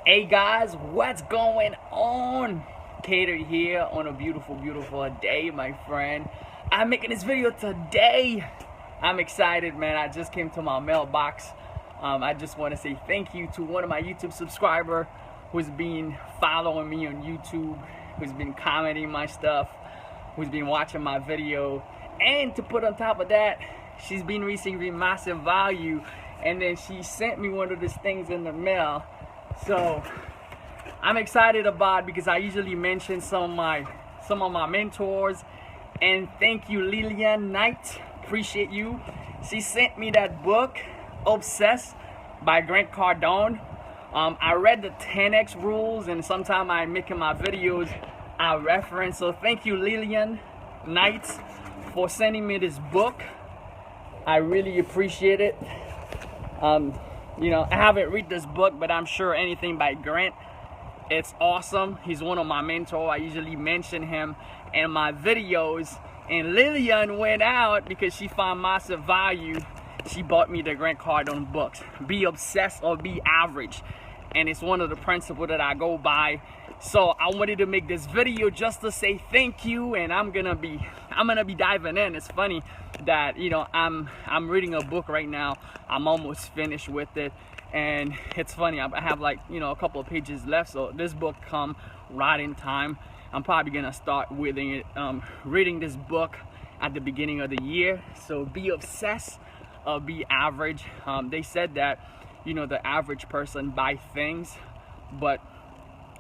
Hey guys, what's going on? Keder here on a beautiful day, my friend. I'm making this video today. I'm excited, man. I just came to my mailbox. I just want to say thank you to one of my YouTube subscribers who's been following me on YouTube, who's been commenting my stuff, who's been watching my video, and to put on top of that, she's been receiving massive value, and then she sent me one of these things in the mail. So I'm excited about it because I usually mention some of my mentors, and thank you, Lillian Knight. Appreciate you. She sent me that book, Obsessed by Grant Cardone. I read the 10x rules, and sometimes I'm making my videos I reference. So thank you, Lillian Knight, for sending me this book. I really appreciate it. You know, I haven't read this book, but I'm sure anything by Grant, it's awesome. He's one of my mentors. I usually mention him in my videos. And Lillian went out because she found massive value. She bought me the Grant Cardone books, Be Obsessed or Be Average. And it's one of the principles that I go by. So I wanted to make this video just to say thank you, and I'm gonna be diving in. It's funny that, you know, I'm reading a book right now. I'm almost finished with it, and it's funny, I have, like, you know, a couple of pages left, so this book come right in time. I'm probably gonna start reading this book at the beginning of the year. So Be Obsessed or Be Average. They said that, you know, the average person buy things, but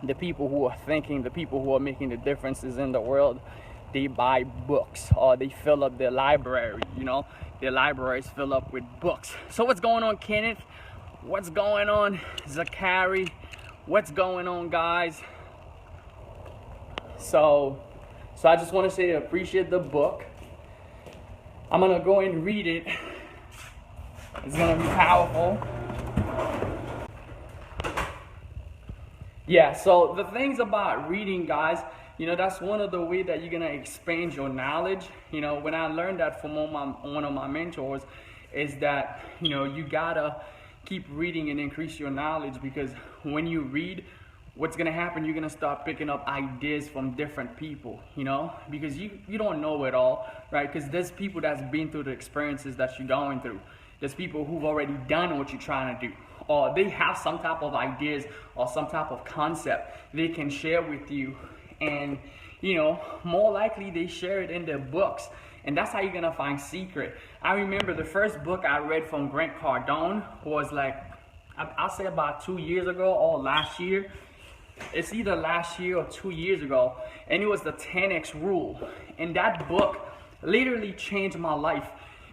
the people who are thinking, the people who are making the differences in the world, they buy books, or they fill up their library. You know, their libraries fill up with books. So what's going on, Kenneth? What's going on, Zachary? What's going on, guys? So I just want to say I appreciate the book. I'm gonna go and read it. It's gonna be powerful. Yeah, so the things about reading, guys, you know, that's one of the ways that you're gonna expand your knowledge. You know, when I learned that from one of my mentors, is that, you know, you gotta keep reading and increase your knowledge, because when you read, what's gonna happen, you're gonna start picking up ideas from different people, you know, because you don't know it all, right? Because there's people that's been through the experiences that you're going through. There's people who've already done what you're trying to do, or they have some type of ideas or some type of concept they can share with you. And, you know, more likely they share it in their books. And that's how you're gonna find secret. I remember the first book I read from Grant Cardone was, like, I'll say about 2 years ago or last year. It's either last year or 2 years ago. And it was the 10x rule. And that book literally changed my life.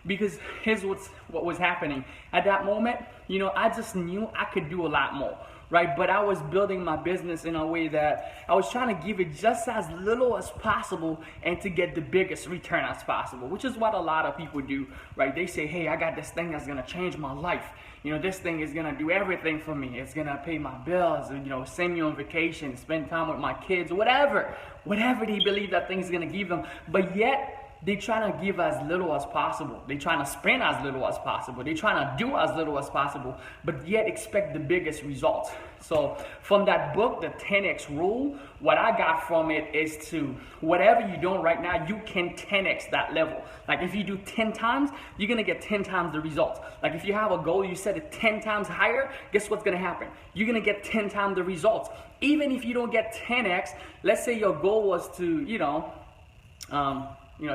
Because here's what was happening. At that moment, you know, I just knew I could do a lot more, right? But I was building my business in a way that I was trying to give it just as little as possible and to get the biggest return as possible, which is what a lot of people do, right? They say, hey, I got this thing that's gonna change my life. You know, this thing is gonna do everything for me. It's gonna pay my bills, you know, send me on vacation, spend time with my kids, whatever they believe that thing's gonna give them. But yet, they trying to give as little as possible. They trying to spend as little as possible. They trying to do as little as possible, but yet expect the biggest results. So from that book, the 10x rule, what I got from it is to, whatever you're doing right now, you can 10x that level. Like if you do 10 times, you're gonna get 10 times the results. Like if you have a goal, you set it 10 times higher, guess what's gonna happen? You're gonna get 10 times the results. Even if you don't get 10x, let's say your goal was to, you know,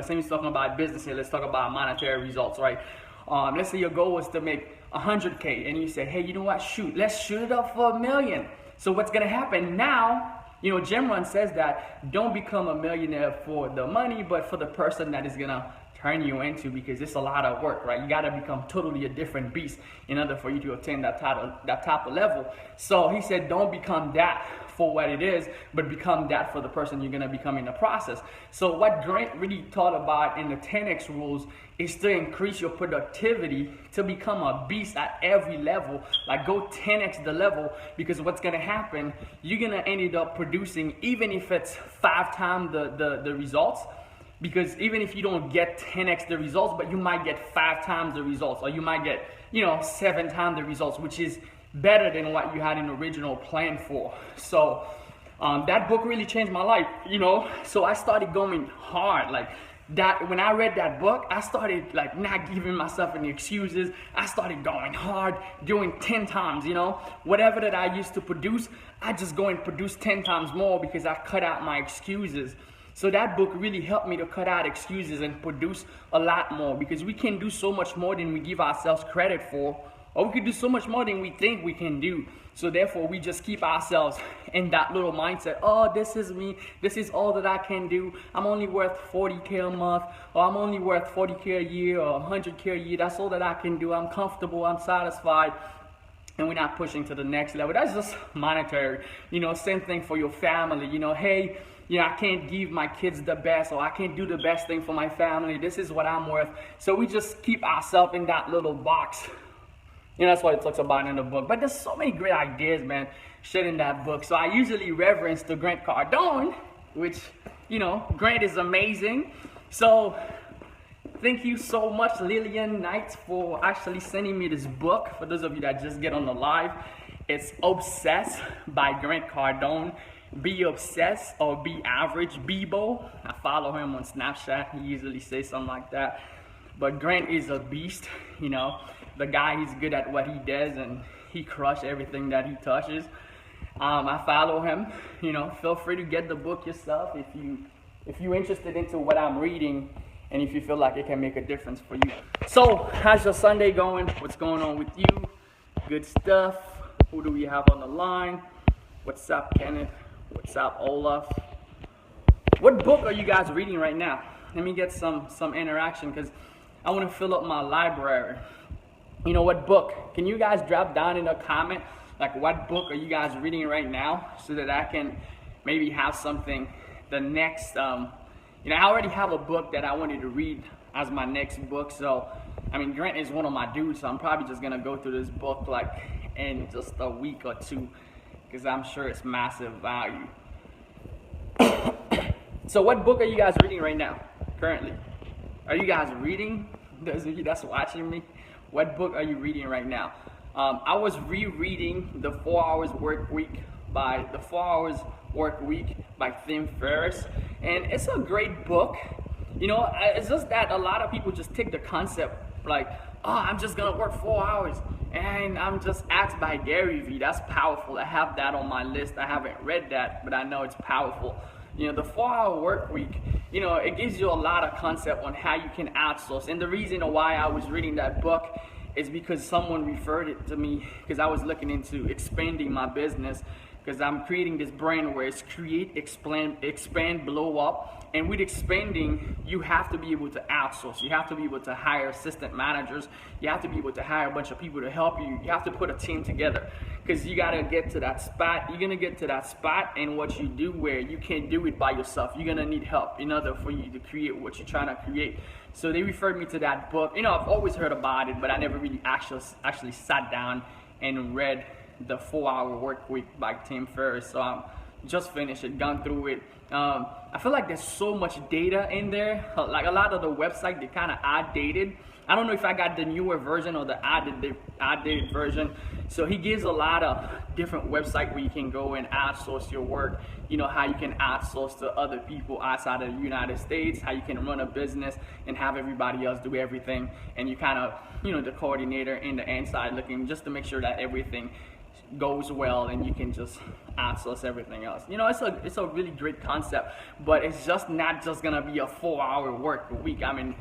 Sammy's talking about business here. Let's talk about monetary results, right? Let's say your goal was to make 100K, and you say, hey, you know what? Shoot, let's shoot it up for $1 million. So what's gonna happen now? You know, Jim Rohn says that don't become a millionaire for the money, but for the person that is gonna turn you into, because it's a lot of work, right? You gotta become totally a different beast in order for you to attain that type of level. So he said, don't become that for what it is, but become that for the person you're gonna become in the process. So what Grant really taught about in the 10x rules is to increase your productivity, to become a beast at every level. Like go 10x the level, because what's gonna happen, you're gonna end up producing, even if it's 5 times the results, because even if you don't get 10x the results, but you might get 5 times the results, or you might get, 7 times the results, which is better than what you had an original plan for. So that book really changed my life, you know. So I started going hard, like that. When I read that book, I started like not giving myself any excuses. I started going hard, doing 10 times, you know, whatever that I used to produce, I just go and produce 10 times more because I cut out my excuses. So that book really helped me to cut out excuses and produce a lot more, because we can do so much more than we give ourselves credit for, or we can do so much more than we think we can do. So therefore, we just keep ourselves in that little mindset. Oh, this is me. This is all that I can do. I'm only worth 40K a month, or I'm only worth 40K a year, or 100K a year. That's all that I can do. I'm comfortable. I'm satisfied. And we're not pushing to the next level. That's just monetary. You know, same thing for your family. You know, hey, you know, I can't give my kids the best, or I can't do the best thing for my family. This is what I'm worth. So we just keep ourselves in that little box. You know, that's what it talks about in the book. But there's so many great ideas, man, shit in that book. So I usually reverence the Grant Cardone, which, you know, Grant is amazing. So thank you so much, Lillian Knights, for actually sending me this book. For those of you that just get on the live, it's Obsessed by Grant Cardone. Be obsessed or be average, Bebo. I follow him on Snapchat. He usually says something like that. But Grant is a beast, you know. The guy, he's good at what he does, and he crushes everything that he touches. I follow him. You know, feel free to get the book yourself if you're interested into what I'm reading, and if you feel like it can make a difference for you. So, how's your Sunday going? What's going on with you? Good stuff. Who do we have on the line? What's up, Kenneth? What's up, Olaf? What book are you guys reading right now? Let me get some interaction, because I want to fill up my library. You know, what book? Can you guys drop down in a comment, like, what book are you guys reading right now, so that I can maybe have something the next, you know, I already have a book that I wanted to read as my next book. So, I mean, Grant is one of my dudes, so I'm probably just going to go through this book, like, in just a week or two, because I'm sure it's massive value. So what book are you guys reading right now, currently? Are you guys reading? Those of you that's watching me, what book are you reading right now? I was rereading The 4 Hours Work Week by Tim Ferriss, and it's a great book. You know, it's just that a lot of people just take the concept like, oh, I'm just gonna work 4 hours and I'm just asked by Gary Vee. That's powerful. I have that on my list. I haven't read that, but I know it's powerful. You know, the 4-hour work week, you know, it gives you a lot of concept on how you can outsource. And the reason why I was reading that book is because someone referred it to me, because I was looking into expanding my business, because I'm creating this brand where it's create, expand, blow up. And with expanding, you have to be able to outsource. You have to be able to hire assistant managers. You have to be able to hire a bunch of people to help you. You have to put a team together, because you got to get to that spot. You're going to get to that spot in what you do where you can't do it by yourself. You're going to need help in order for you to create what you're trying to create. So they referred me to that book. You know, I've always heard about it, but I never really actually sat down and read The 4-Hour Work Week by Tim Ferriss. So I'm just finished it, gone through it. I feel like there's so much data in there. Like a lot of the website, they kind of outdated. I don't know if I got the newer version or the outdated version. So he gives a lot of different websites where you can go and outsource your work. You know, how you can outsource to other people outside of the United States, how you can run a business and have everybody else do everything. And you kind of, you know, the coordinator in the inside looking just to make sure that everything goes well, and you can just outsource everything else. You know, it's a really great concept, but it's just not just gonna be a 4-hour work a week. I mean,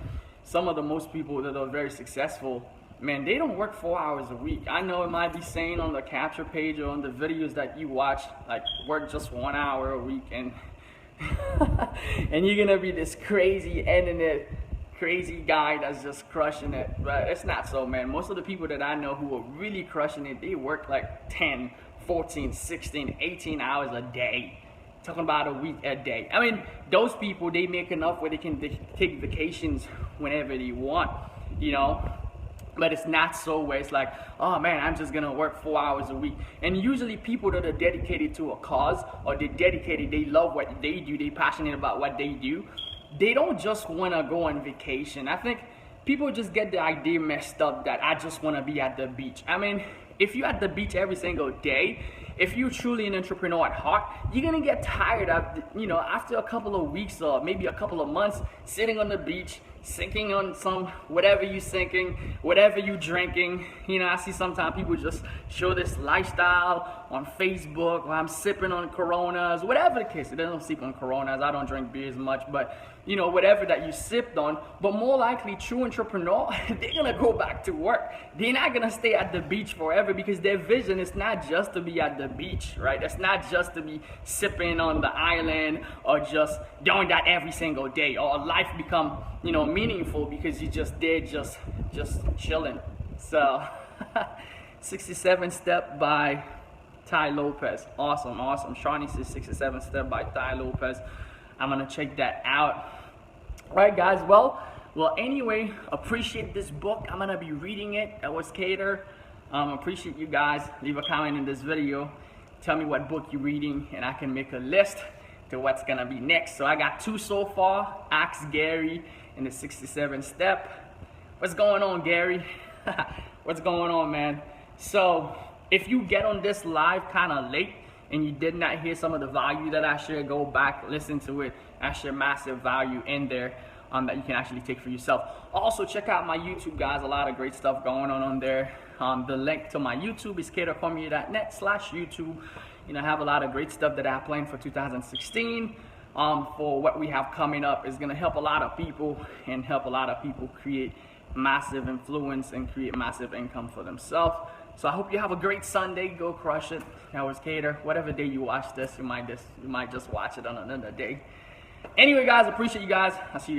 some of the most people that are very successful, man, they don't work 4 hours a week. I know it might be saying on the capture page or on the videos that you watch, like, work just 1 hour a week, and and you're gonna be this crazy internet crazy guy that's just crushing it. But it's not so, man. Most of the people that I know who are really crushing it, they work like 10, 14, 16, 18 hours a day. Talking about a week, a day. I mean, those people, they make enough where they can take vacations whenever they want, you know. But it's not so where it's like, oh man, I'm just gonna work 4 hours a week. And usually people that are dedicated to a cause, or they're dedicated, they love what they do, they're passionate about what they do, they don't just want to go on vacation. I think people just get the idea messed up that I just want to be at the beach. I mean, if you're at the beach every single day, if you're truly an entrepreneur at heart, you're gonna get tired of, after a couple of weeks or maybe a couple of months sitting on the beach, sinking on some whatever you sinking, whatever you drinking. I see sometimes people just show this lifestyle on Facebook, or I'm sipping on Coronas, whatever the case. They don't sip on Coronas. I don't drink beers much, but whatever that you sipped on. But more likely, true entrepreneur, they're gonna go back to work. They're not gonna stay at the beach forever, because their vision is not just to be at the beach, right? It's not just to be sipping on the island or just doing that every single day, or life become meaningful because you're just there, just chilling. So 67 Step by Ty Lopez. Awesome. Shawnee says 67 Step by Ty Lopez. I'm gonna check that out. All right, guys. Well, anyway, appreciate this book. I'm gonna be reading it. That was Keder. Appreciate you guys. Leave a comment in this video. Tell me what book you're reading, and I can make a list to what's gonna be next. So I got 2 so far. Ask Gary and the 67 Step. What's going on, Gary? What's going on, man? So if you get on this live kind of late and you did not hear some of the value that I shared, go back, listen to it. I share massive value in there that you can actually take for yourself. Also, check out my YouTube, guys. A lot of great stuff going on there. The link to my YouTube is kedercormier.net/YouTube. I have a lot of great stuff that I planned for 2016. For what we have coming up is going to help a lot of people and help a lot of people create massive influence and create massive income for themselves. So I hope you have a great Sunday. Go crush it. That was Keder. Whatever day you watch this, you might just watch it on another day. Anyway, guys, appreciate you guys. I'll see you guys.